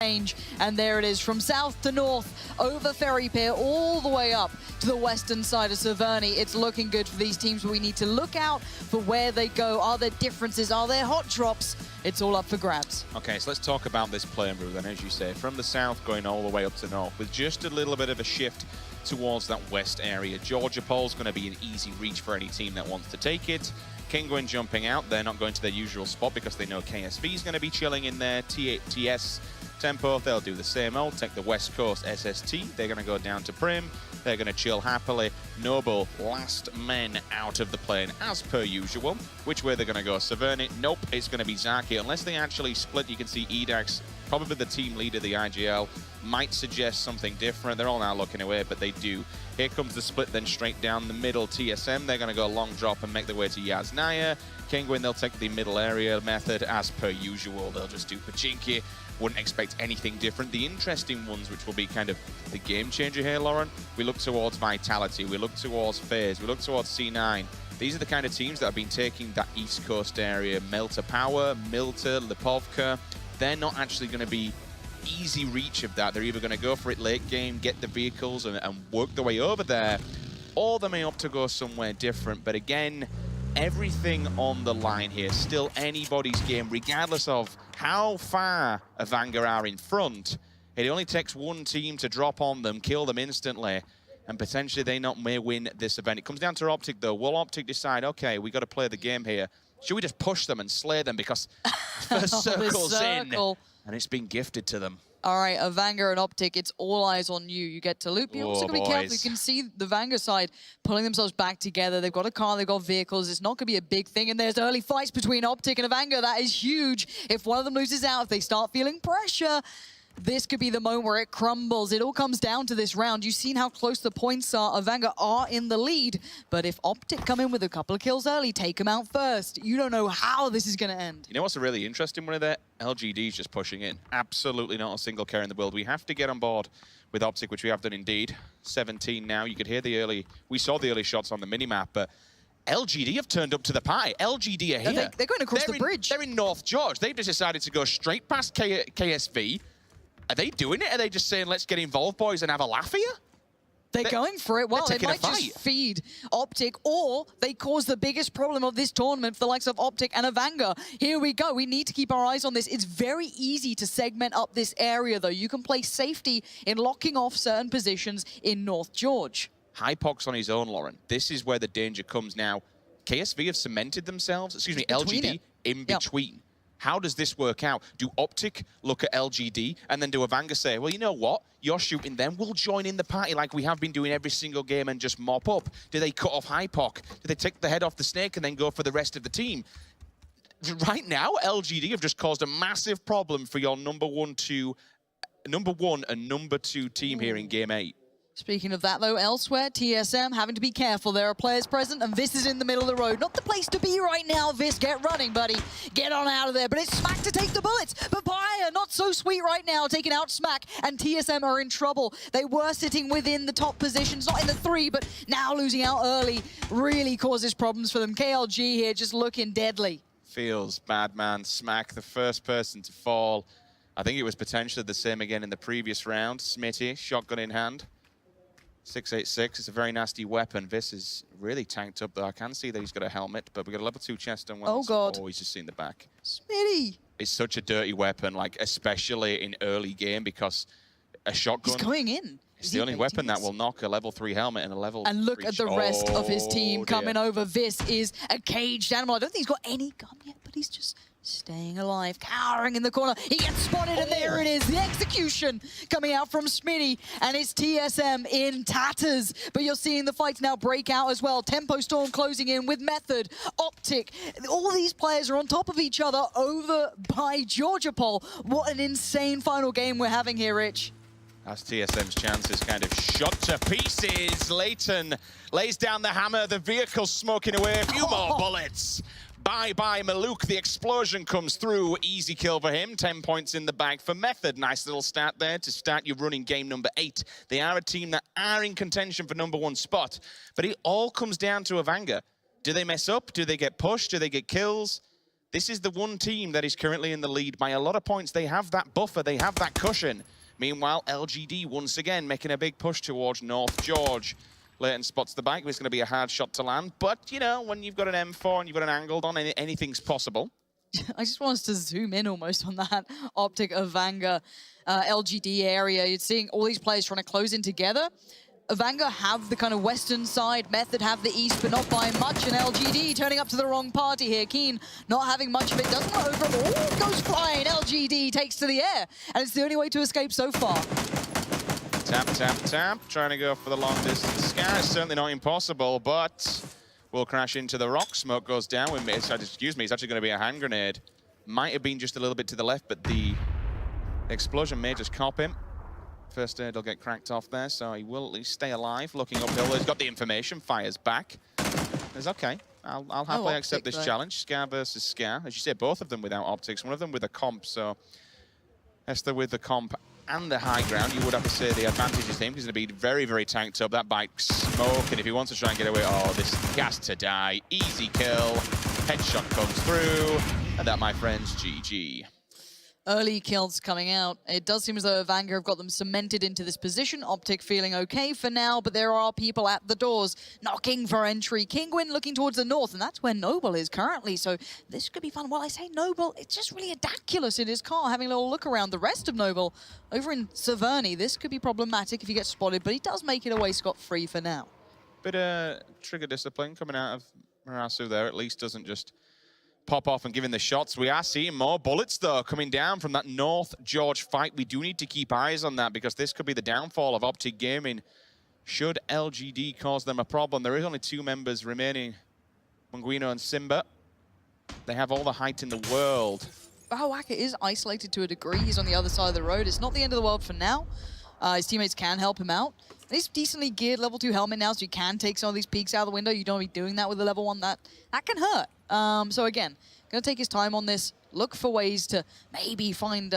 range, and there it is from south to north over Ferry Pier all the way up to the western side of Severny. It's looking good for these teams, but we need to look out for where they go. Are there differences? Are there hot drops? It's all up for grabs. Okay, so let's talk about this playing route then, as you say, from the south going all the way up to north with just a little bit of a shift towards that west area. Georgia Pole's going to be an easy reach for any team that wants to take it. Kinguin jumping out, they're not going to their usual spot because they know KSV is going to be chilling in their TS tempo. They'll do the same old, take the west coast SST. They're going to go down to Prim. They're going to chill happily. Noble, last men out of the plane as per usual. Which way they're going to go? Severny? Nope, it's going to be Zaki. Unless they actually split, you can see Edax, probably the team leader, the IGL, might suggest something different. They're all now looking away, but they do. Here comes the split, then straight down the middle. TSM, they're going to go long drop and make their way to Yasnaya. Kinguin, they'll take the middle area method as per usual. They'll just do Pachinki. Wouldn't expect anything different. The interesting ones, which will be kind of the game changer here, Lauren, we look towards Vitality, we look towards FaZe, we look towards C9. These are the kind of teams that have been taking that East Coast area. Melter Power, Milter, Lipovka. They're not actually going to be easy reach of that. They're either going to go for it late game, get the vehicles and work their way over there, or they may opt to go somewhere different. But again, everything on the line here. Still anybody's game, regardless of how far Avanga are in front. It only takes one team to drop on them, kill them instantly, and potentially they may win this event. It comes down to Optic, though. Will Optic decide, okay, we got to play the game here? Should we just push them and slay them? Because first circle's in, and it's been gifted to them. All right, Avanga and Optic, it's all eyes on you. You get to loop. You also got to be careful. You can see the Vanga side pulling themselves back together. They've got a car, they've got vehicles. It's not going to be a big thing. And there's early fights between Optic and Avanga. That is huge. If one of them loses out, if they start feeling pressure, this could be the moment where it crumbles. It all comes down to this round. You've seen how close the points are. Avanga are in the lead. But if Optic come in with a couple of kills early, take them out first. You don't know how this is going to end. You know what's a really interesting one of there? LGD's just pushing in. Absolutely not a single care in the world. We have to get on board with Optic, which we have done indeed. 17 now. You could hear the early... We saw the early shots on the minimap, but LGD have turned up to the pie. LGD are here. They're going across the bridge. They're in North George. They've just decided to go straight past KSV. Are they doing it? Are they just saying, let's get involved, boys, and have a laugh here? They're going for it. Well, they might just feed Optic, or they cause the biggest problem of this tournament for the likes of Optic and Avanga. Here we go. We need to keep our eyes on this. It's very easy to segment up this area, though. You can play safety in locking off certain positions in North George. Hypox on his own, Lauren. This is where the danger comes now. KSV have cemented themselves, excuse me, LGD in between. Yep. How does this work out? Do Optic look at LGD and then do Avanga say, well, you know what? You're shooting them. We'll join in the party like we have been doing every single game and just mop up. Do they cut off Hypoc? Do they take the head off the snake and then go for the rest of the team? Right now, LGD have just caused a massive problem for your number one and number two team here in Game 8. Speaking of that, though, elsewhere, TSM having to be careful. There are players present, and Vis is in the middle of the road. Not the place to be right now, Vis. Get running, buddy. Get on out of there. But it's Smack to take the bullets. Papaya, not so sweet right now, taking out Smack, and TSM are in trouble. They were sitting within the top positions, not in the 3, but now losing out early really causes problems for them. KLG here just looking deadly. Feels bad, man. Smack, the first person to fall. I think it was potentially the same again in the previous round. Smitty, shotgun in hand. 686 is a very nasty weapon. This is really tanked up, though. I can see that he's got a helmet, but we've got a level 2 chest on. Oh, God. Oh, he's just seen the back. Smitty! It's such a dirty weapon, like, especially in early game, because a shotgun... He's going in. It's the only weapon that will knock a level 3 helmet and a level 3 And look at the rest of his team coming over. This is a caged animal. I don't think he's got any gun yet, but he's just staying alive, cowering in the corner. He gets spotted, and there it is. The execution coming out from Smitty, and it's TSM in tatters. But you're seeing the fights now break out as well. Tempo Storm closing in with Method, Optic. All these players are on top of each other over by Georgia Pole. What an insane final game we're having here, Rich. That's TSM's chances kind of shot to pieces. Leighton lays down the hammer. The vehicle's smoking away. A few more bullets. Bye-bye, Maluk. The explosion comes through. Easy kill for him. 10 points in the bag for Method. Nice little start there to start your running game number 8. They are a team that are in contention for number 1 spot. But it all comes down to Avanga. Do they mess up? Do they get pushed? Do they get kills? This is the one team that is currently in the lead by a lot of points. They have that buffer, they have that cushion. Meanwhile, LGD once again making a big push towards North George. Leighton spots the bike, but it's going to be a hard shot to land. But, you know, when you've got an M4 and you've got an angled on, anything's possible. I just want us to zoom in almost on that Optic Avanga LGD area. You're seeing all these players trying to close in together. Avanga have the kind of western side, Method have the east, but not by much. And LGD turning up to the wrong party here. Keen not having much of it, doesn't want to over. Oh, goes flying. LGD takes to the air, and it's the only way to escape so far. Tap, tap, tap. Trying to go for the long distance. Scar is certainly not impossible, but will crash into the rock. Smoke goes down. Excuse me, it's actually going to be a hand grenade. Might have been just a little bit to the left, but the explosion may just cop him. First aid will get cracked off there, so he will at least stay alive. Looking uphill, he's got the information, fires back. It's okay. I'll happily accept this challenge. Scar versus Scar. As you say, both of them without optics, one of them with a comp, so Esther with the comp and the high ground, you would have to say the advantage is him. He's going to be very, very tanked up. That bike's smoking. If he wants to try and get away, oh, this gas to die. Easy kill. Headshot comes through. And that, my friends, GG. Early kills coming out. It does seem as though Avanga have got them cemented into this position. Optic feeling okay for now, but there are people at the doors knocking for entry. Kingwin looking towards the north, and that's where Noble is currently, so this could be fun. While I say Noble, it's just really ridiculous in his car, having a little look around. The rest of Noble over in Severny, this could be problematic if he gets spotted, but he does make it away scot-free for now. Bit of trigger discipline coming out of Marasu there, at least doesn't just pop off and giving the shots. We are seeing more bullets, though, coming down from that North George fight. We do need to keep eyes on that because this could be the downfall of Optic Gaming. Should LGD cause them a problem? There is only 2 members remaining, Munguino and Simba. They have all the height in the world. Bahawaka is isolated to a degree. He's on the other side of the road. It's not the end of the world for now. His teammates can help him out. He's decently geared, level 2 helmet now, so you can take some of these peeks out of the window. You don't want to be doing that with a level 1. That can hurt. So again, going to take his time on this, look for ways to maybe find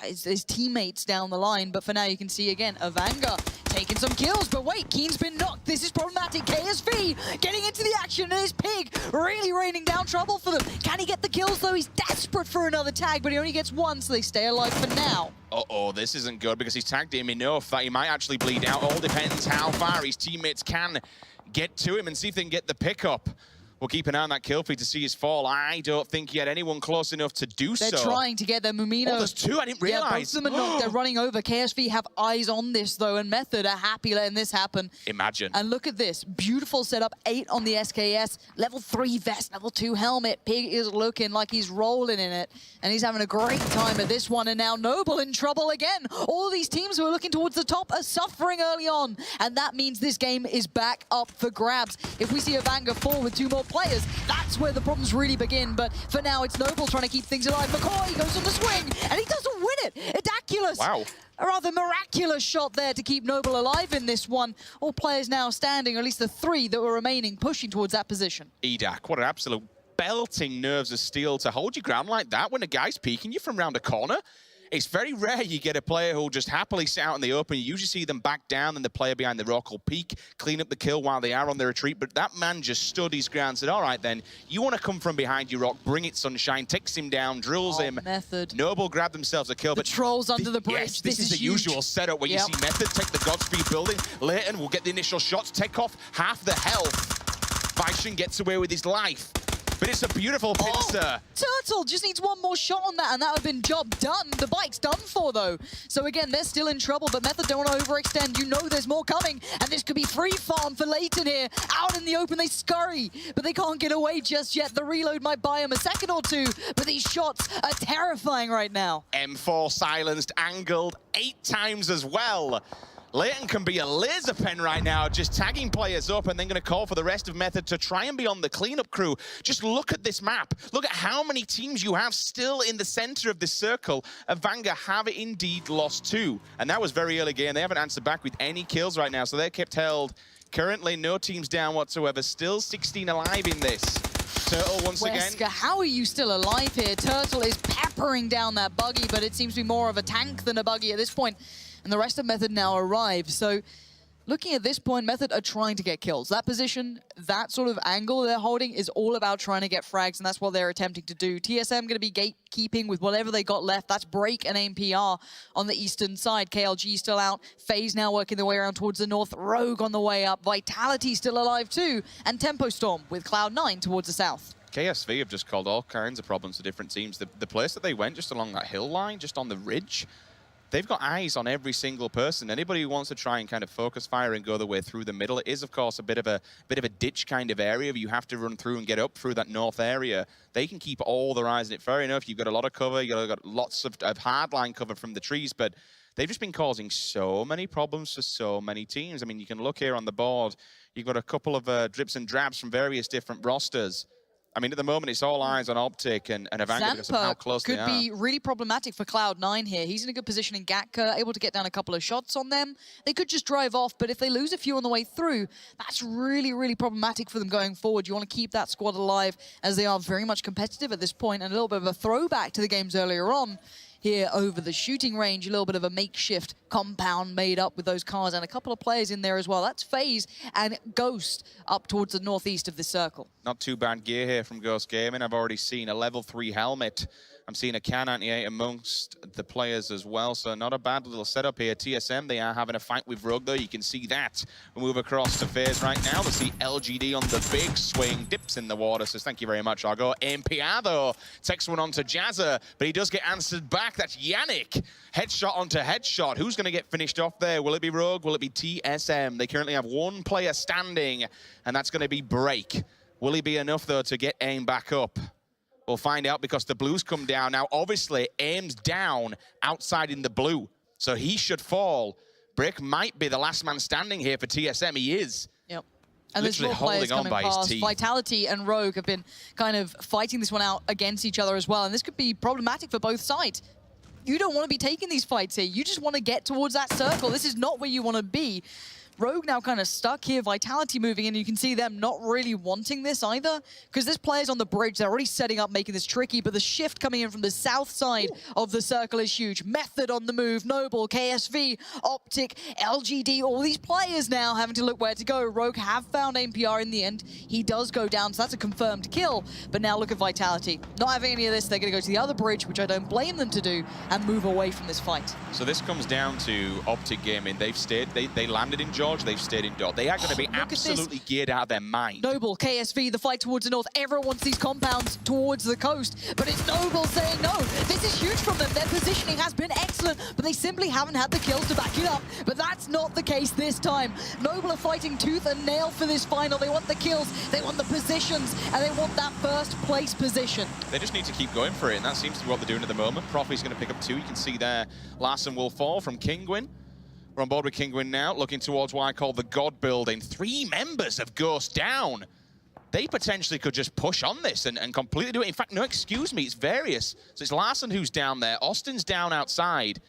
his teammates down the line. But for now, you can see again, Avanga taking some kills. But wait, Keen's been knocked. This is problematic. KSV getting into the action, and his Pig really raining down trouble for them. Can he get the kills, though? He's desperate for another tag, but he only gets one, so they stay alive for now. Uh-oh, this isn't good because he's tagged him enough that he might actually bleed out. All depends how far his teammates can get to him and see if they can get the pickup. We'll keep an eye on that kill feed to see his fall. I don't think he had anyone close enough to do so. They're trying to get their Mumino. Oh, there's 2? I didn't realize. Yeah, both of them are knocked. They're running over. KSV have eyes on this, though, and Method are happy letting this happen. Imagine. And look at this. Beautiful setup. 8 on the SKS. Level 3 vest, level 2 helmet. Pig is looking like he's rolling in it, and he's having a great time at this one. And now Noble in trouble again. All these teams who are looking towards the top are suffering early on, and that means this game is back up for grabs. If we see Avanga fall with 2 more players, that's where the problems really begin. But for now, it's Noble trying to keep things alive. McCoy goes on the swing, and he doesn't win it. Ridiculous. Wow. A rather miraculous shot there to keep Noble alive in this one. All players now standing, or at least the 3 that were remaining, pushing towards that position. Edak, what an absolute belting nerves of steel to hold your ground like that when a guy's peeking you from around a corner. It's very rare you get a player who'll just happily sit out in the open. You usually see them back down and the player behind the rock will peek, clean up the kill while they are on the retreat. But that man just stood his ground and said, all right then, you want to come from behind your rock, bring it, Sunshine, takes him down, drills him. Method. Noble grabbed themselves a kill. The but trolls under the bridge. Yes, this is the huge. usual setup where you see Method take the Godspeed building. Leighton will get the initial shots, take off half the health. Bison gets away with his life. But it's a beautiful pincer. Turtle just needs one more shot on that, and that would have been job done. The bike's done for, though. So again, they're still in trouble, but Method don't want to overextend. You know there's more coming, and this could be free farm for Leighton here. Out in the open, they scurry, but they can't get away just yet. The reload might buy him a second or 2, but these shots are terrifying right now. M4 silenced, angled 8 times as well. Leighton can be a laser pen right now, just tagging players up and then going to call for the rest of Method to try and be on the cleanup crew. Just look at this map. Look at how many teams you have still in the center of this circle. Avanga have indeed lost 2. And that was very early game. They haven't answered back with any kills right now, so they're kept held. Currently, no teams down whatsoever. Still 16 alive in this. Turtle once Wesker, again. how are you still alive here? Turtle is peppering down that buggy, but it seems to be more of a tank than a buggy at this point. And the rest of Method now arrive. So looking at this point, Method are trying to get kills. That position, that sort of angle they're holding is all about trying to get frags, and that's what they're attempting to do. TSM going to be gatekeeping with whatever they got left. That's Break and AIM-PR on the eastern side. KLG still out. FaZe now working their way around towards the north. Rogue on the way up. Vitality still alive too. And Tempo Storm with Cloud9 towards the south. KSV have just called all kinds of problems to different teams. The place that they went just along that hill line, just on the ridge, they've got eyes on every single person. Anybody who wants to try and kind of focus fire and go the way through the middle, it is, of course, a bit of a ditch kind of area where you have to run through and get up through that north area. They can keep all their eyes on it. Fair enough, you've got a lot of cover, you've got lots of hardline cover from the trees, but they've just been causing so many problems for so many teams. I mean, you can look here on the board. You've got a couple of drips and drabs from various different rosters. I mean, at the moment, it's all eyes on Optic and Evanger because of how close they are. Could be really problematic for Cloud9 here. He's in a good position in Gatka, able to get down a couple of shots on them. They could just drive off, but if they lose a few on the way through, that's really, really problematic for them going forward. You want to keep that squad alive as they are very much competitive at this point, and a little bit of a throwback to the games earlier on. Here over the shooting range, a little bit of a makeshift compound made up with those cars and a couple of players in there as well. That's FaZe and Ghost up towards the northeast of this circle. Not too bad gear here from Ghost Gaming. I've already seen a level 3 helmet. I'm seeing a Can 98 amongst the players as well, so not a bad little setup here. TSM, they are having a fight with Rogue though. You can see that. We'll move across to FaZe right now. We'll see LGD on the big swing, dips in the water, says thank you very much, I'll go. AIM-PR though, takes one onto Jazza, but he does get answered back. That's Yannick. Headshot onto headshot. Who's going to get finished off there? Will it be Rogue? Will it be TSM? They currently have one player standing, and that's going to be Break. Will he be enough though to get AIM back up? We'll find out because the blues come down. Now, obviously, AIM's down outside in the blue, so he should fall. Brick might be the last man standing here for TSM. He is. Yep. And there's more players coming past. Vitality and Rogue have been kind of fighting this one out against each other as well, and this could be problematic for both sides. You don't want to be taking these fights here. You just want to get towards that circle. This is not where you want to be. Rogue now kind of stuck here, Vitality moving in. You can see them not really wanting this either, because this player's on the bridge. They're already setting up, making this tricky, but the shift coming in from the south side of the circle is huge. Method on the move, Noble, KSV, Optic, LGD, all these players now having to look where to go. Rogue have found AIM-PR in the end. He does go down, so that's a confirmed kill, but now look at Vitality. Not having any of this, they're going to go to the other bridge, which I don't blame them to do, and move away from this fight. So this comes down to Optic Gaming. They've stayed, they landed in George, they've stayed indoor. They are going to be absolutely geared out of their mind. Noble, KSV, the fight towards the north. Everyone wants these compounds towards the coast, but it's Noble saying no. This is huge from them. Their positioning has been excellent, but they simply haven't had the kills to back it up. But that's not the case this time. Noble are fighting tooth and nail for this final. They want the kills, they want the positions, and they want that first place position. They just need to keep going for it, and that seems to be what they're doing at the moment. Profi's going to pick up 2. You can see there, Larson will fall from Kingwin. We're on board with Kingwin now, looking towards what I call the God building. 3 members of Ghost down. They potentially could just push on this and completely do it. In fact, no, excuse me, it's various. So it's Larson who's down there. Austin's down outside.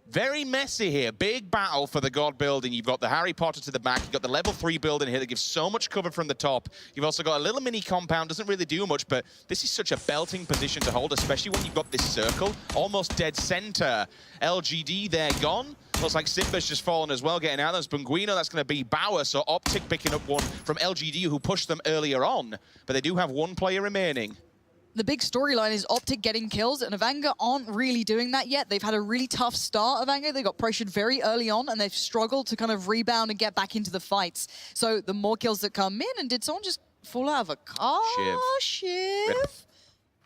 Very messy here. Big battle for the God building. You've got the Harry Potter to the back. You've got the level 3 building here that gives so much cover from the top. You've also got a little mini compound. Doesn't really do much, but this is such a belting position to hold, especially when you've got this circle. Almost dead center. LGD, they're gone. Looks like Simba's just fallen as well, getting out. There's Bunguino, that's going to be Bauer. So Optic picking up one from LGD, who pushed them earlier on. But they do have 1 player remaining. The big storyline is Optic getting kills, and Evanger aren't really doing that yet. They've had a really tough start, Evanger. They got pressured very early on, and they've struggled to kind of rebound and get back into the fights. So the more kills that come in, and did someone just fall out of a car? Shiv. Rip.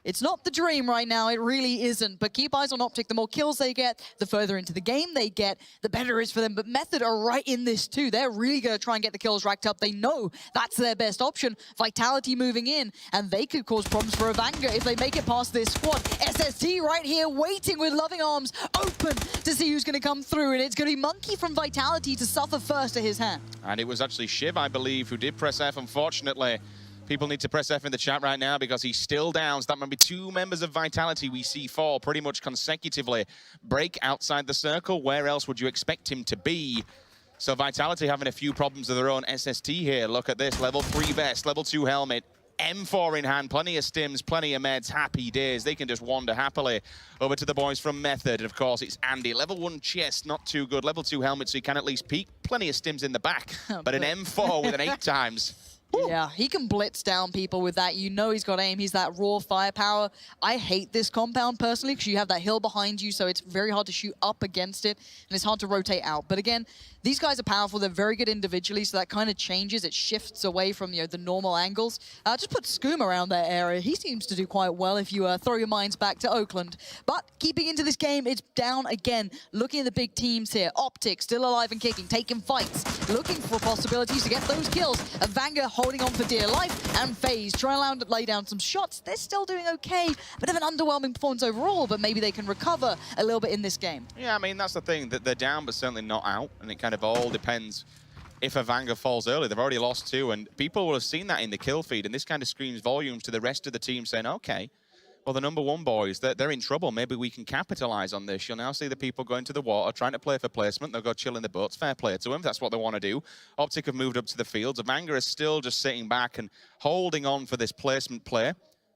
It's not the dream right now, it really isn't. But keep eyes on Optic. The more kills they get, the further into the game they get, the better it is for them. But Method are right in this too. They're really going to try and get the kills racked up. They know that's their best option. Vitality moving in, and they could cause problems for Evanger if they make it past this squad. SST right here, waiting with loving arms open to see who's going to come through. And it's going to be Monkey from Vitality to suffer first to his hand. And it was actually Shiv, I believe, who did press F, unfortunately. People need to press F in the chat right now because he's still down. So that might be 2 members of Vitality we see fall pretty much consecutively. Break outside the circle. Where else would you expect him to be? So Vitality having a few problems of their own. SST here. Look at this. Level 3 vest, level 2 helmet. M4 in hand, plenty of stims, plenty of meds, happy days. They can just wander happily over to the boys from Method. And of course, it's Andy. Level 1 chest, not too good. Level 2 helmet, so he can at least peek. Plenty of stims in the back, but an M4 with an 8 times. Yeah, he can blitz down people with that. You know he's got aim. He's that raw firepower. I hate this compound personally because you have that hill behind you, so it's very hard to shoot up against it, and it's hard to rotate out. But again, these guys are powerful. They're very good individually, so that kind of changes. It shifts away from the normal angles. Just put Skoom around that area. He seems to do quite well if you throw your minds back to Oakland. But keeping into this game, it's down again. Looking at the big teams here. Optic still alive and kicking, taking fights, looking for possibilities to get those kills. Vanga holding on for dear life, and FaZe trying to lay down some shots. They're still doing okay. Bit of an underwhelming performance overall, but maybe they can recover a little bit in this game. Yeah, I mean, that's the thing, that they're down, but certainly not out, and it kind of all depends if Vanga falls early. They've already lost 2, and people will have seen that in the kill feed, and this kind of screams volumes to the rest of the team saying, okay, well, the number 1 boys, they're in trouble. Maybe we can capitalize on this. You'll now see the people going to the water, trying to play for placement. They'll go chill in the boats. Fair play to them. That's what they want to do. Optic have moved up to the fields. Vanga is still just sitting back and holding on for this placement play.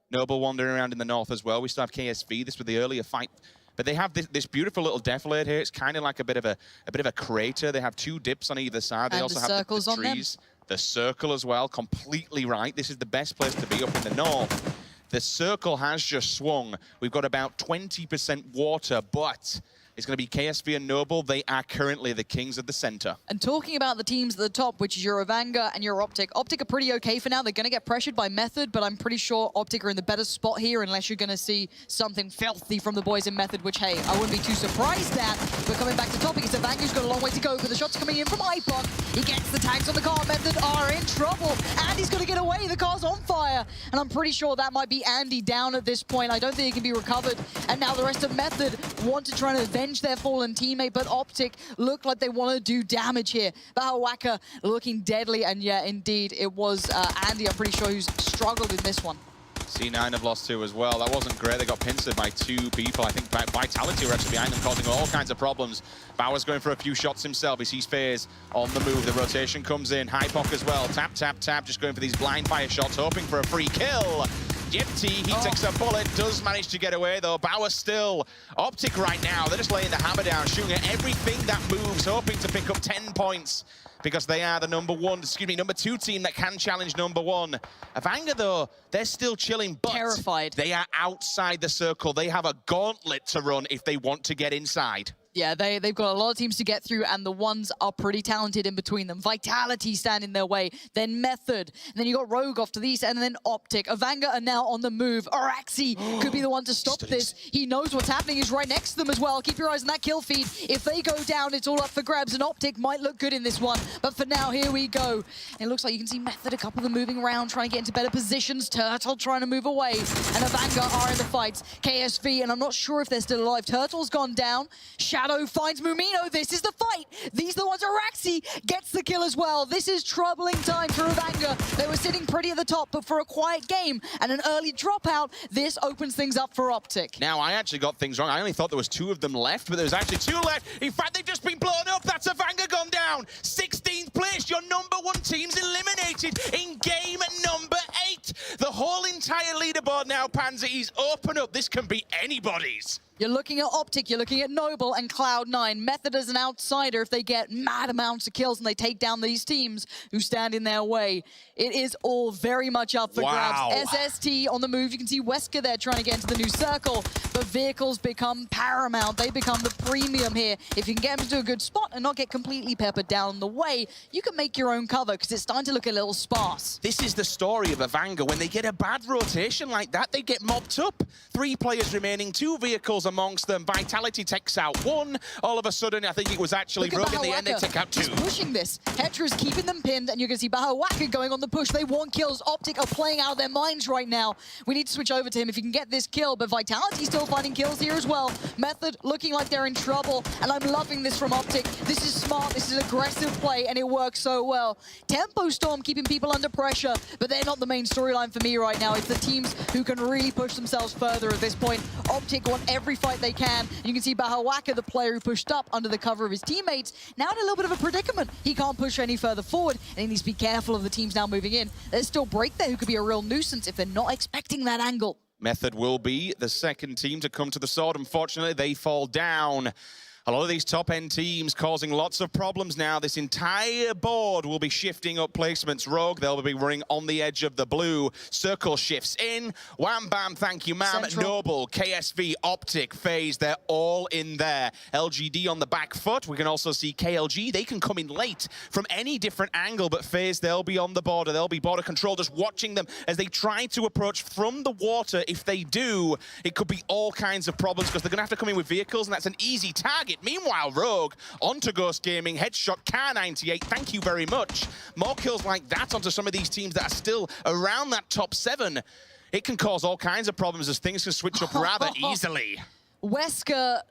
Noble wandering around in the north as well. We still have KSV. This was the earlier fight. But they have this beautiful little defilade here. It's kind of like a bit of a crater. They have 2 dips on either side. They and also the have circles the trees. The circle as well. Completely right. This is the best place to be up in the north. The circle has just swung. We've got about 20% water, but it's going to be KSV and Noble. They are currently the kings of the center. And talking about the teams at the top, which is your Vanga and your Optic. Optic are pretty okay for now. They're going to get pressured by Method, but I'm pretty sure Optic are in the better spot here unless you're going to see something filthy from the boys in Method, which, hey, I wouldn't be too surprised at. We're coming back to top. It's Vanga who's got a long way to go, but the shots coming in from IPOC. He gets the tags on the car. Method are in trouble, and he's going to get away. The car's on fire, and I'm pretty sure that might be Andy down at this point. I don't think he can be recovered, and now the rest of Method want to try and avenge their fallen teammate, but Optic look like they want to do damage here. Bahawaka looking deadly, and yeah, indeed, it was Andy, I'm pretty sure, who's struggled in this one. C9 have lost 2 as well. That wasn't great. They got pincered by 2 people. I think Vitality were actually behind them, causing all kinds of problems. Bauer's going for a few shots himself. He sees FaZe on the move. The rotation comes in. Hypoc as well. Tap, tap, tap. Just going for these blind fire shots, hoping for a free kill. Gypty, he takes a bullet, does manage to get away though. Bauer still. Optic right now, they're just laying the hammer down, shooting at everything that moves, hoping to pick up 10 points because they are the number 2 team that can challenge number 1. Vanga though, they're still chilling, but terrified. They are outside the circle. They have a gauntlet to run if they want to get inside. Yeah, they've got a lot of teams to get through, and the ones are pretty talented in between them. Vitality stand in their way, then Method, and then you got Rogue off to the east, and then Optic. Vanga are now on the move. Araxi could be the one to stop this. He knows what's happening. He's right next to them as well. Keep your eyes on that kill feed. If they go down, it's all up for grabs, and Optic might look good in this one. But for now, here we go. It looks like you can see Method, a couple of them moving around, trying to get into better positions. Turtle trying to move away, and Vanga are in the fights. KSV, and I'm not sure if they're still alive. Turtle's gone down. Shadow finds Mumino. This is the fight. These are the ones. Araxi gets the kill as well. This is troubling time for Vanga. They were sitting pretty at the top, but for a quiet game and an early dropout, this opens things up for Optic. Now, I actually got things wrong. I only thought there was 2 of them left, but there's actually 2 left. In fact, they've just been blown up. That's Vanga gone down. 16th place. Your number 1 team's eliminated in game number 8. The whole entire leaderboard now, Pansy, is open up. This can be anybody's. You're looking at Optic, you're looking at Noble and Cloud9. Method as an outsider if they get mad amounts of kills and they take down these teams who stand in their way. It is all very much up for grabs. SST on the move. You can see Wesker there trying to get into the new circle, but vehicles become paramount. They become the premium here. If you can get them to a good spot and not get completely peppered down the way, you can make your own cover because it's starting to look a little sparse. This is the story of Vanga. When they get a bad rotation like that, they get mopped up. 3 players remaining, 2 vehicles amongst them. Vitality takes out 1. All of a sudden, I think it was actually Rogue in the end. They take out 2. He's pushing this. Hetra's keeping them pinned, and you're going to see Bahawaka going on the push. They want kills. Optic are playing out of their minds right now. We need to switch over to him if he can get this kill, but Vitality still finding kills here as well. Method looking like they're in trouble, and I'm loving this from Optic. This is smart. This is aggressive play, and it works so well. Tempo Storm keeping people under pressure, but they're not the main storyline for me right now. It's the teams who can really push themselves further at this point. Optic want every every fight they can. You can see Bahawaka, the player who pushed up under the cover of his teammates, now in a little bit of a predicament. He can't push any further forward, and he needs to be careful of the teams now moving in. There's still Break there, who could be a real nuisance if they're not expecting that angle. Method will be the second team to come to the sword. Unfortunately, they fall down. A lot of these top-end teams causing lots of problems now. This entire board will be shifting up placements. Rogue, they'll be running on the edge of the blue. Circle shifts in. Wham, bam, thank you, ma'am. Noble, KSV, Optic, FaZe, they're all in there. LGD on the back foot. We can also see KLG. They can come in late from any different angle, but FaZe, they'll be on the border. They'll be border control, just watching them as they try to approach from the water. If they do, it could be all kinds of problems because they're going to have to come in with vehicles, and that's an easy target. Meanwhile, Rogue onto Ghost Gaming, headshot Car98, thank you very much. More kills like that onto some of these teams that are still around that top 7. It can cause all kinds of problems as things can switch up rather easily. Wesker,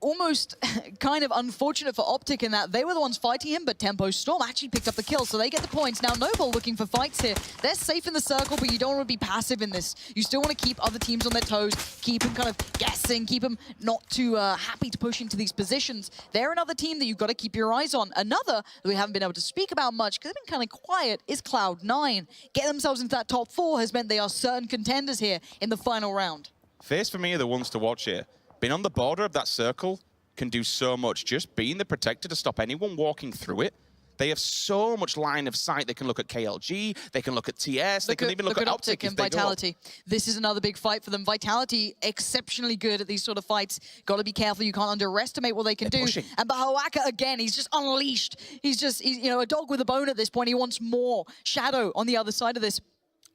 almost kind of unfortunate for Optic in that they were the ones fighting him, but Tempo Storm actually picked up the kill, so they get the points. Now Noble looking for fights here. They're safe in the circle, but you don't want to be passive in this. You still want to keep other teams on their toes, keep them kind of guessing, keep them not too happy to push into these positions. They're another team that you've got to keep your eyes on. Another that we haven't been able to speak about much, because they've been kind of quiet, is Cloud9. Getting themselves into that top 4 has meant they are certain contenders here in the final round. FaZe, for me, are the ones to watch here. Being on the border of that circle can do so much. Just being the protector to stop anyone walking through it. They have so much line of sight. They can look at KLG, they can look at TS, they can even look at Optic and Vitality. This is another big fight for them. Vitality, exceptionally good at these sort of fights. Got to be careful. You can't underestimate what they can do. Pushing. And Bahawaka, again, he's just unleashed. He's you know, a dog with a bone at this point. He wants more. Shadow on the other side of this.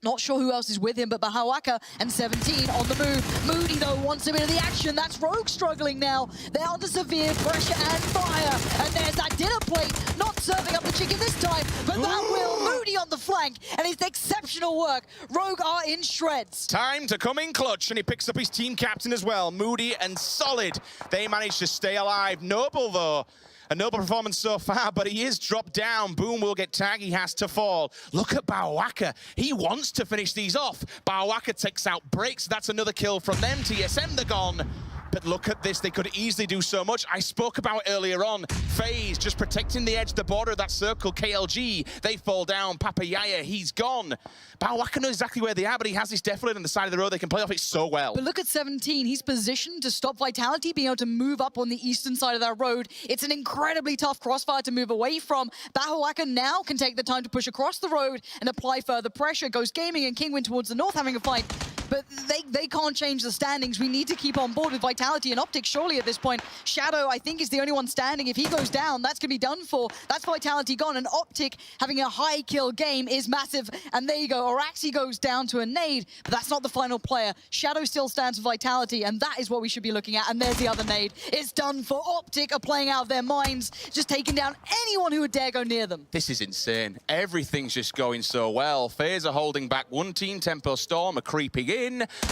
Not sure who else is with him, but Bahawaka and 17 on the move. Moody, though, wants a bit of the action. That's Rogue struggling now. They're under severe pressure and fire. And there's that dinner plate, not serving up the chicken this time, but that will. Moody on the flank, and it's exceptional work. Rogue are in shreds. Time to come in clutch, and he picks up his team captain as well. Moody and Solid, they managed to stay alive. Noble, though, a noble performance so far, but he is dropped down. Boom will get tagged. He has to fall. Look at Bahawaka. He wants to finish these off. Bahawaka takes out Breaks. That's another kill from them. TSM, they're gone. But look at this. They could easily do so much. I spoke about earlier on. FaZe just protecting the edge, the border of that circle. KLG, they fall down. Papayaya, he's gone. Bahawaka knows exactly where they are, but he has this defilade on the side of the road. They can play off it so well. But look at 17. He's positioned to stop Vitality being able to move up on the eastern side of that road. It's an incredibly tough crossfire to move away from. Bahawaka now can take the time to push across the road and apply further pressure. Ghost Gaming and Kingwin towards the north having a fight. But they can't change the standings. We need to keep on board with Vitality and Optic surely at this point. Shadow, I think, is the only one standing. If he goes down, that's going to be done for. That's Vitality gone. And Optic having a high kill game is massive. And there you go. Araxi goes down to a nade, but that's not the final player. Shadow still stands for Vitality, and that is what we should be looking at. And there's the other nade. It's done for. Optic are playing out of their minds, just taking down anyone who would dare go near them. This is insane. Everything's just going so well. FaZe are holding back one team. Tempo Storm are creeping in.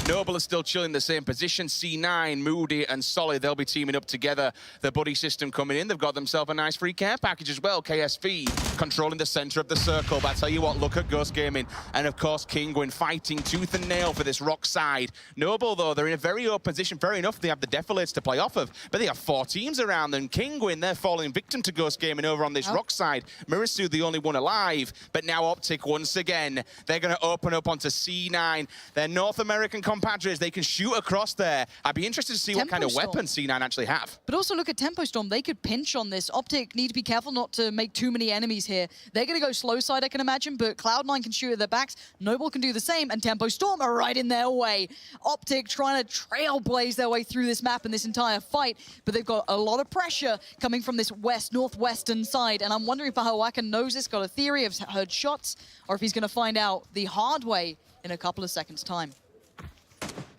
Noble is still chilling in the same position. C9, Moody and Solid, they'll be teaming up together. The buddy system coming in. They've got themselves a nice free care package as well. KSV controlling the center of the circle. But I tell you what, look at Ghost Gaming. And of course, Kingwin fighting tooth and nail for this rock side. Noble, though, they're in a very open position. Fair enough, they have the defilades to play off of. But they have 4 teams around them. Kingwin, they're falling victim to Ghost Gaming over on this rock side. Mirisu, the only one alive. But now Optic, once again, they're going to open up onto C9. Their North American compadres, they can shoot across there. I'd be interested to see what kind of weapons C9 actually have. But also look at Tempo Storm. They could pinch on this. Optic need to be careful not to make too many enemies here. They're going to go slow side, I can imagine, but Cloud9 can shoot at their backs. Noble can do the same, and Tempo Storm are right in their way. Optic trying to trailblaze their way through this map and this entire fight, but they've got a lot of pressure coming from this northwestern side, and I'm wondering if Bahawaka knows this, got a theory, have heard shots, or if he's going to find out the hard way in a couple of seconds' time.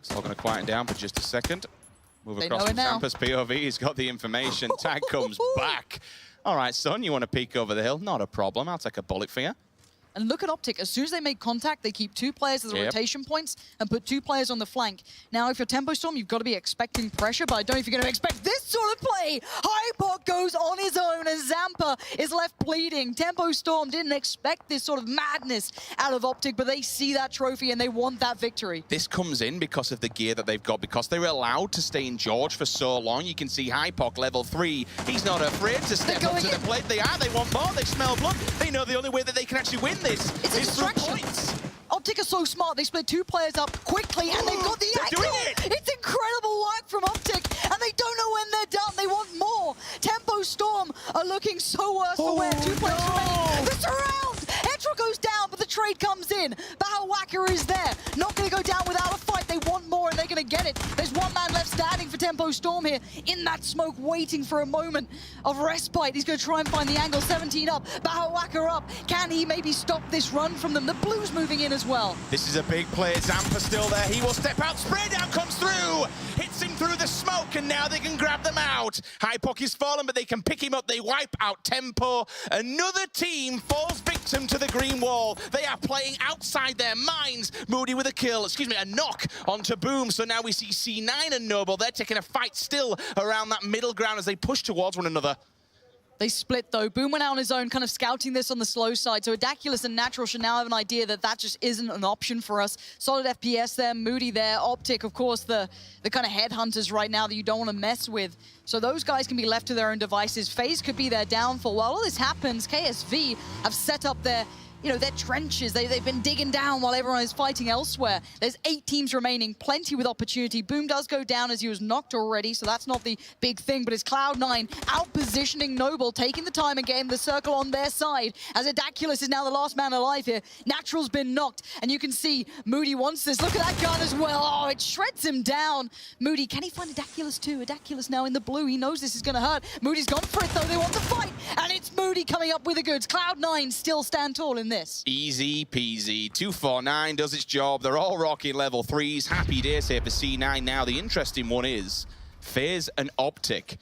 It's all going to quieten down for just a second. Move across from Sampa's POV. He's got the information. Tag comes back. All right, son, you want to peek over the hill? Not a problem. I'll take a bullet for you. And look at Optic. As soon as they make contact, they keep 2 players at the rotation points and put 2 players on the flank. Now, if you're Tempo Storm, you've got to be expecting pressure, but I don't know if you're going to expect this sort of play. Hypok goes on his own, and Zampa is left bleeding. Tempo Storm didn't expect this sort of madness out of Optic, but they see that trophy and they want that victory. This comes in because of the gear that they've got, because they were allowed to stay in George for so long. You can see Hypok level 3. He's not afraid to step up to the plate. They want more, they smell blood. They know the only way that they can actually win this is through points. Optic are so smart. They split 2 players up quickly, and they've got the angle. Doing it. It's incredible work from Optic, and they don't know when they're done. They want more. Tempo Storm are looking so worse for wear. 2 players remaining. The surround! Etro goes down, but the trade comes in. Bahawaka is there. Not going to go down without a fight. They want more, and they're going to get it. There's 1 man left standing for Tempo Storm here in that smoke, waiting for a moment of respite. He's going to try and find the angle. 17 up. Bahawaka up. Can he maybe stop this run from them? The Blues moving in as well. This is a big play. Zampa still there. He will step out. Spray down comes through. Hits him through the smoke, and now they can grab them out. Hypok is fallen, but they can pick him up. They wipe out Tempo. Another team falls victim to the green wall. They are playing outside their minds. Moody with a kill, a knock onto Boom. So now we see C9 and Noble. They're taking a fight still around that middle ground as they push towards one another. They split, though. Boom went out on his own, kind of scouting this on the slow side. So Adaculus and Natural should now have an idea that that just isn't an option for us. Solid FPS there, Moody there, Optic, of course, the kind of headhunters right now that you don't want to mess with. So those guys can be left to their own devices. FaZe could be their downfall. While all this happens, KSV have set up their trenches. They've been digging down while everyone is fighting elsewhere. There's 8 teams remaining, plenty with opportunity. Boom does go down as he was knocked already, so that's not the big thing, but it's Cloud9 out-positioning Noble, taking the time and getting the circle on their side, as Adaculus is now the last man alive here. Natural's been knocked, and you can see Moody wants this. Look at that gun as well. Oh, it shreds him down. Moody, can he find Adaculus too? Adaculus now in the blue. He knows this is going to hurt. Moody's gone for it, though. They want to fight, and it's Moody coming up with the goods. Cloud9 still stand tall in this. Easy peasy. 249 does its job. They're all rocking level 3s. Happy days here for C9 now. The interesting one is FaZe and Optic.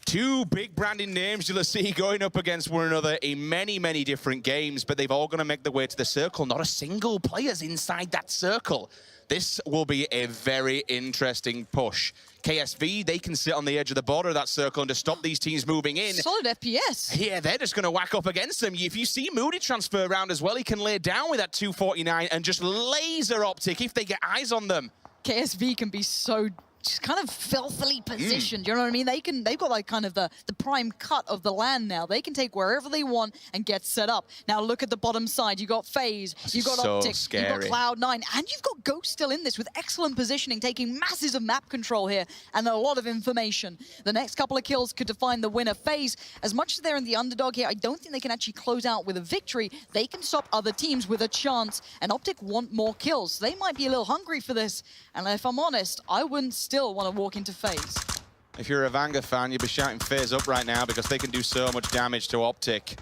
2 big branding names you'll see going up against one another in many, many different games, but they've all going to make their way to the circle. Not a single player's inside that circle. This will be a very interesting push. KSV, they can sit on the edge of the border of that circle and to stop these teams moving in. Solid FPS. Yeah, they're just going to whack up against them. If you see Moody transfer around as well, he can lay down with that 249 and just laser Optic if they get eyes on them. KSV can be so just kind of filthily positioned, you know what I mean? They've got like kind of the prime cut of the land now. They can take wherever they want and get set up. Now look at the bottom side. You got FaZe, you got Optic, you got Cloud9, and you've got Ghost still in this with excellent positioning, taking masses of map control here and a lot of information. The next couple of kills could define the winner. FaZe, as much as they're in the underdog here, I don't think they can actually close out with a victory. They can stop other teams with a chance, and Optic want more kills. They might be a little hungry for this, and if I'm honest, I wouldn't still want to walk into FaZe. If you're a Vanga fan, you'd be shouting FaZe up right now because they can do so much damage to Optic.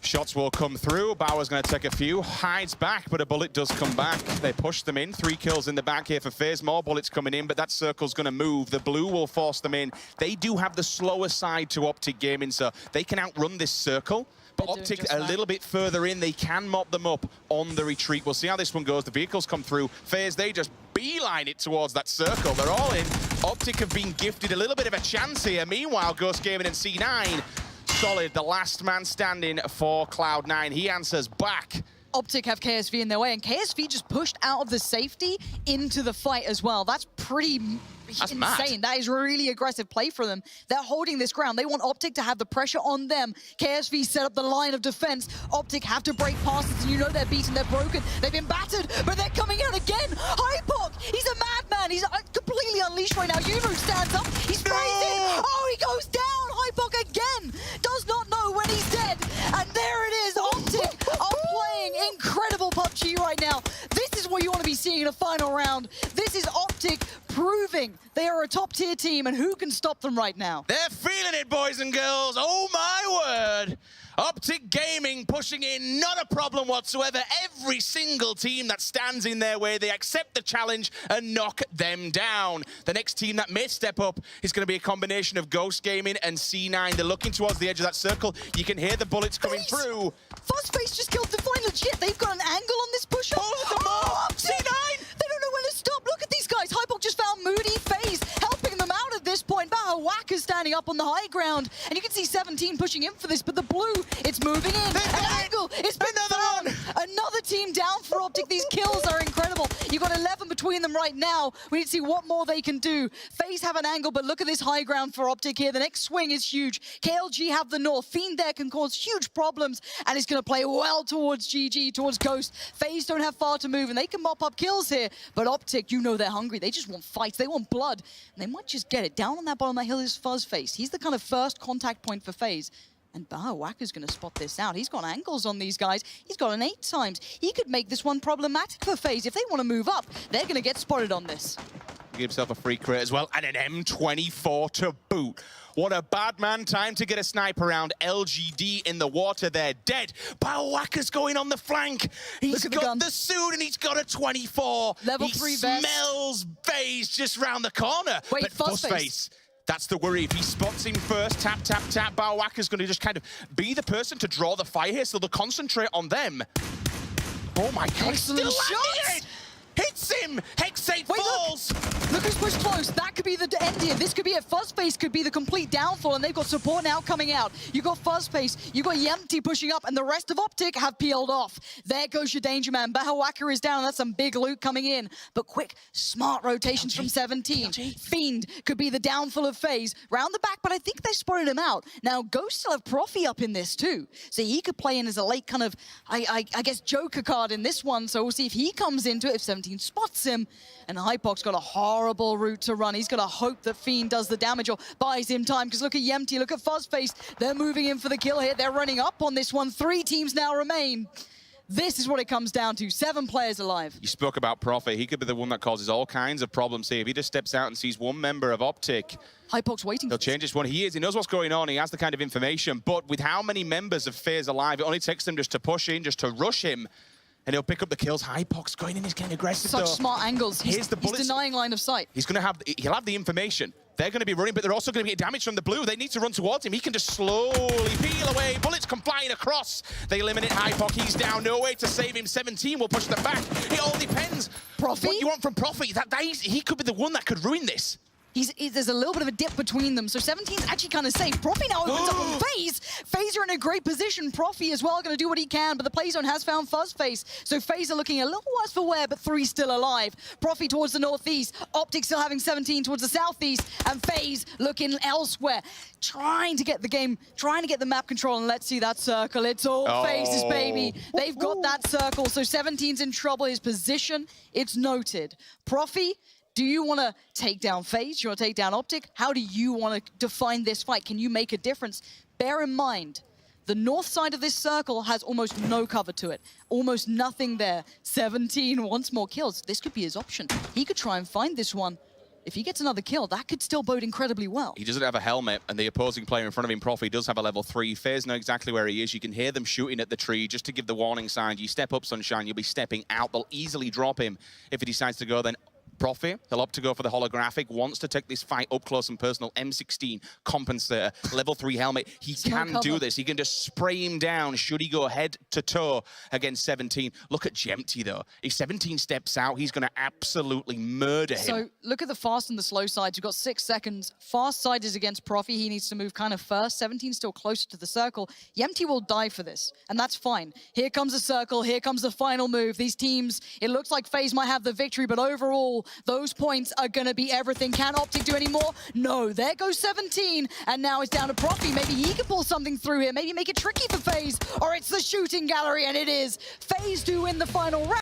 Shots will come through. Bauer's going to take a few. Hides back, but a bullet does come back. They push them in. 3 kills in the back here for FaZe. More bullets coming in, but that circle's going to move. The blue will force them in. They do have the slower side to Optic Gaming, so they can outrun this circle. But Optic a little bit further in, they can mop them up on the retreat. We'll see how this one goes. The vehicles come through. FaZe, they just beeline it towards that circle. They're all in. Optic have been gifted a little bit of a chance here. Meanwhile, Ghost Gaming and C9, solid, the last man standing for Cloud9. He answers back. Optic have KSV in their way, and KSV just pushed out of the safety into the fight as well. That's pretty insane. Mad. That is really aggressive play for them. They're holding this ground. They want Optic to have the pressure on them. KSV set up the line of defense. Optic have to break past it, and you know they're beaten, they're broken. They've been battered, but they're coming out again. Hypok, he's a madman. He's completely unleashed right now. Yuru stands up. He's freezing. Oh, he goes down. Hypok again. Does not know when he's dead. And there it is. Optic are playing incredible PUBG right now. This is what you want to be seeing in a final round. This is Optic proving they are a top-tier team, and who can stop them right now? They're feeling it, boys and girls. Oh, my word. Optic Gaming pushing in, not a problem whatsoever. Every single team that stands in their way, they accept the challenge and knock them down. The next team that may step up is going to be a combination of Ghost Gaming and C9. They're looking towards the edge of that circle. You can hear the bullets coming through. Fuzzface just killed Define legit. They've got an angle on this push-up. Oh, Optic! C9! They don't know when to stop. Look at these guys. Hypok just found Moody, FaZe helping them out at this point. Bahawack is standing up on the high ground. And you can see 17 pushing in for this, but the blue, it's moving in. An angle, it's been found. Another team down for Optic. These kills are incredible. You've got 11 between them right now. We need to see what more they can do. FaZe have an angle, but look at this high ground for Optic here. The next swing is huge. KLG have the north. Fiend there can cause huge problems, and it's going to play well towards GG, towards Ghost. FaZe don't have far to move, and they can mop up kills here. But Optic, you know they're hungry. They just want fights. They want blood. And they might just get it. Down on that bottom of the hill is Fuzzface. He's the kind of first contact point for FaZe. And Bahawacker's going to spot this out. He's got angles on these guys. He's got an 8 times. He could make this one problematic for FaZe. If they want to move up, they're going to get spotted on this. Give himself a free crit as well, and an M24 to boot. What a bad man time to get a sniper round. LGD in the water, they're dead. Bahawacker's going on the flank. He's got the suit and he's got a 24. Level 3 vest. He smells FaZe just round the corner. Wait, but Fuzzface. That's the worry. If he spots him first, tap, tap, tap, Bahawacker's going to just kind of be the person to draw the fire here, so they'll concentrate on them. Oh my God, excellent shot! Hits him! Hexate falls! Look who's pushed close. That could be the end here. This could be it. Fuzzface could be the complete downfall, and they've got support now coming out. You got Fuzzface, you got Yempty pushing up, and the rest of Optic have peeled off. There goes your danger man. Bahawacker is down, and that's some big loot coming in. But quick, smart rotations from 17. Fiend could be the downfall of FaZe. Round the back, but I think they spotted him out. Now, Ghost still have Profi up in this too. So he could play in as a late kind of, I guess, Joker card in this one. So we'll see if he comes into it, if 17 spots him. And Hypok's got a horrible route to run. He's got to hope that Fiend does the damage or buys him time, because look at Yempty, look at Fuzzface. They're moving in for the kill here. They're running up on this one. 3 teams now remain. This is what it comes down to. 7 players alive. You spoke about Profi. He could be the one that causes all kinds of problems here. If he just steps out and sees one member of Optic, Hypok's waiting. He'll change this one. He knows what's going on. He has the kind of information. But with how many members of FaZe alive, it only takes them just to push in, just to rush him. And he'll pick up the kills. Hypok's going in, he's getting aggressive. Such smart angles. He's denying line of sight. He'll have the information. They're going to be running, but they're also going to get damage from the blue. They need to run towards him. He can just slowly peel away. Bullets come flying across. They eliminate Hypok. He's down. No way to save him. 17 will push them back. It all depends. Profi? What you want from Profi. He could be the one that could ruin this. There's a little bit of a dip between them, so 17's actually kind of safe. Profi now opens up on FaZe. FaZe are in a great position. Profi as well going to do what he can, but the play zone has found Fuzzface. So FaZe are looking a little worse for wear, but 3 still alive. Profi towards the northeast. Optic still having 17 towards the southeast, and FaZe looking elsewhere. Trying to get the game, trying to get the map control, and let's see that circle. It's all FaZe's, baby. They've got that circle, so 17's in trouble. His position, it's noted. Profi, do you want to take down FaZe? Do you want to take down Optic? How do you want to define this fight? Can you make a difference? Bear in mind, the north side of this circle has almost no cover to it. Almost nothing there. 17 wants more kills. This could be his option. He could try and find this one. If he gets another kill, that could still bode incredibly well. He doesn't have a helmet, and the opposing player in front of him, Profi, does have a level 3. FaZe know exactly where he is. You can hear them shooting at the tree just to give the warning sign. You step up, Sunshine, you'll be stepping out. They'll easily drop him. If he decides to go, then Profi, he'll opt to go for the holographic, wants to take this fight up close and personal. M16 compensator, level 3 helmet. He can do this. He can just spray him down should he go head to toe against 17. Look at Yempty though. If 17 steps out, he's going to absolutely murder him. So look at the fast and the slow sides. You've got 6 seconds. Fast side is against Profi. He needs to move kind of first. 17 still closer to the circle. Yempty will die for this, and that's fine. Here comes the circle. Here comes the final move. These teams, it looks like FaZe might have the victory, but overall, those points are going to be everything. Can Optic do any more? No. There goes 17, and now it's down to Profi. Maybe he can pull something through here. Maybe make it tricky for FaZe, or it's the shooting gallery, and it is. FaZe do win the final round.